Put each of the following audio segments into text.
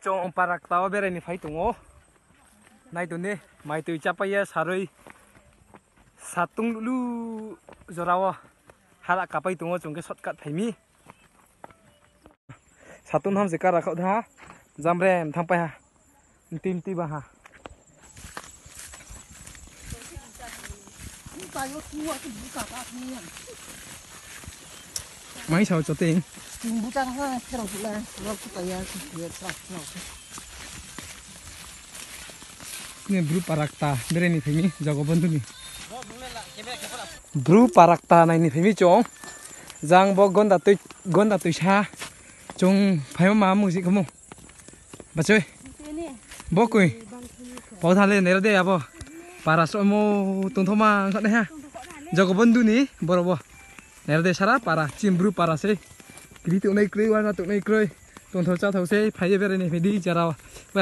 chong parak tawa bere ni phai tungo nai tu ne mai tu chapaya saroi satung lu jorawa hala kapai tungo chong ke shortcut phaimi satun ham se kara khau tha jamrem thang pa ha tim ti ba ha mấy sao cho tiền bút ra ha cái đầu là nó cũng tay thì sao ini bru parakta bere ni phemi jago bandu ni bru parakta nai ni phemi chong jang bo gonda tu sha chong phai ma mu si kamu ba chơi bo kui bo tha le ner de abo para so mo tung thoma khane ha jago bandu ni borobo ner de sara para chimbru para se kri tu nei kri wa na tu nei kroi tung thor cha thau se phai bere ni phedi jara wa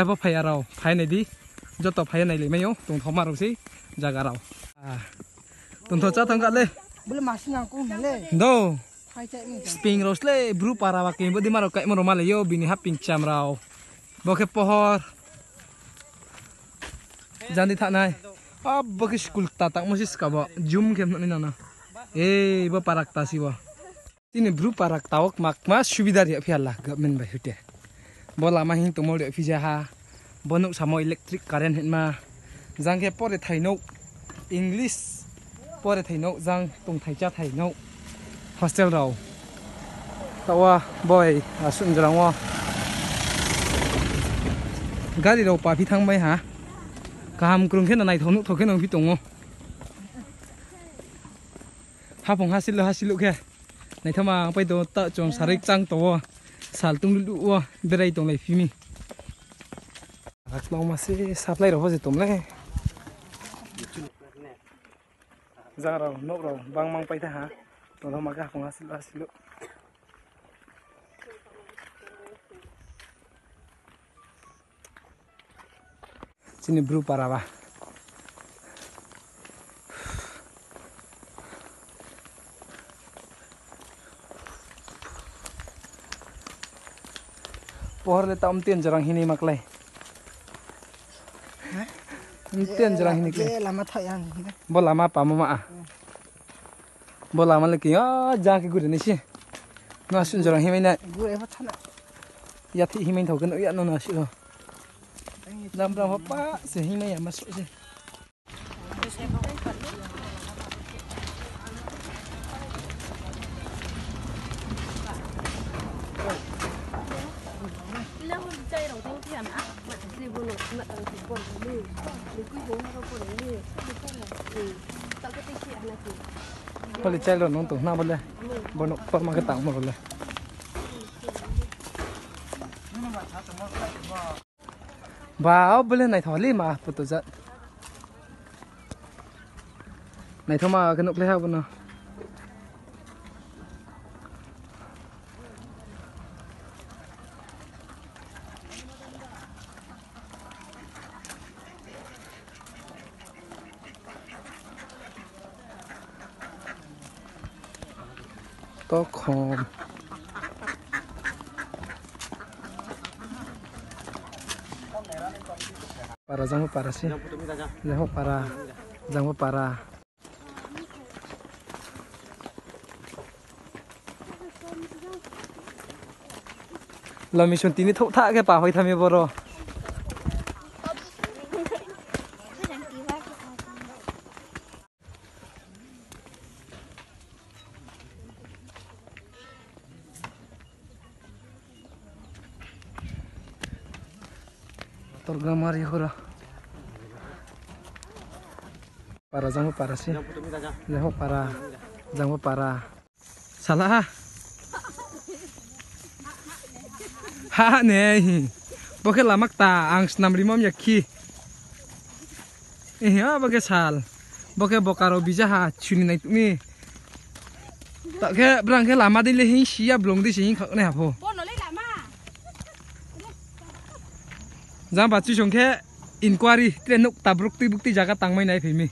ba phai arao phai nei di cho tập hay này lấy mấy nhóc tùng thọ mà rồi xí ra gà rau tùng thọ cha thằng gà lê đâu ping rose lê bru para wakin budi maro kai maro male yo bini ha ping cham rau bokhe pohor jandi thak nai bokhe school ta tak mosis ka bo jum kem ni na bo parak ta si bo tini bru parak tawak mak mas subidar ya phiala government bai hute bola ma hin tumol ya phija ha bonuk samo electric current hitma jang ke pore thaino english pore thaino jang tung thaicha thaino hostel raw tawa boy asun jarangwa gari ro pa phi thang bai ha kam krung khen nai thonu thoken ong phi tongo ha phong hasilu ke nai thama pai do ta chong sarik chang to sal tung lu wa berai tong lai phimi mau masih supply roh sih tum leh, jangan roh, nok roh, bang mang pai ha, tolong maga penghasil lu. Sini bru para bah. Pohor le tam tien jarang hini maklai. Tien jarang ini ke lama thayang bola ma pa mama bola ma leki ja ke gure ni si na sun jarang himai na gure fa thana ya thi himai thau kan ya no na si ho lam ram pa se himai ya masuk se boleh calo nonton na boleh bonok forma ketang mo boleh bao boleh nai tholi ma putu zat nai thoma kanuk leha bono Stockholm. Para jangan para sih. Jangan para. Lo mission tini thok thak ke pa hoi thami boro. Torgamar ya hora. Para jangan para sih. Jangan para. Salah. Ha nih. Boke lamak ta ang senam rimam yakki. Ya boke sal. Boke bokaro bija ha chuni nai tumi. Tak ke berang ke lama di lehin siap belum di sini kau nih apa? Jangan baca songke inquiry, trenuk tabruk ti bukti jaga tangmai naik film.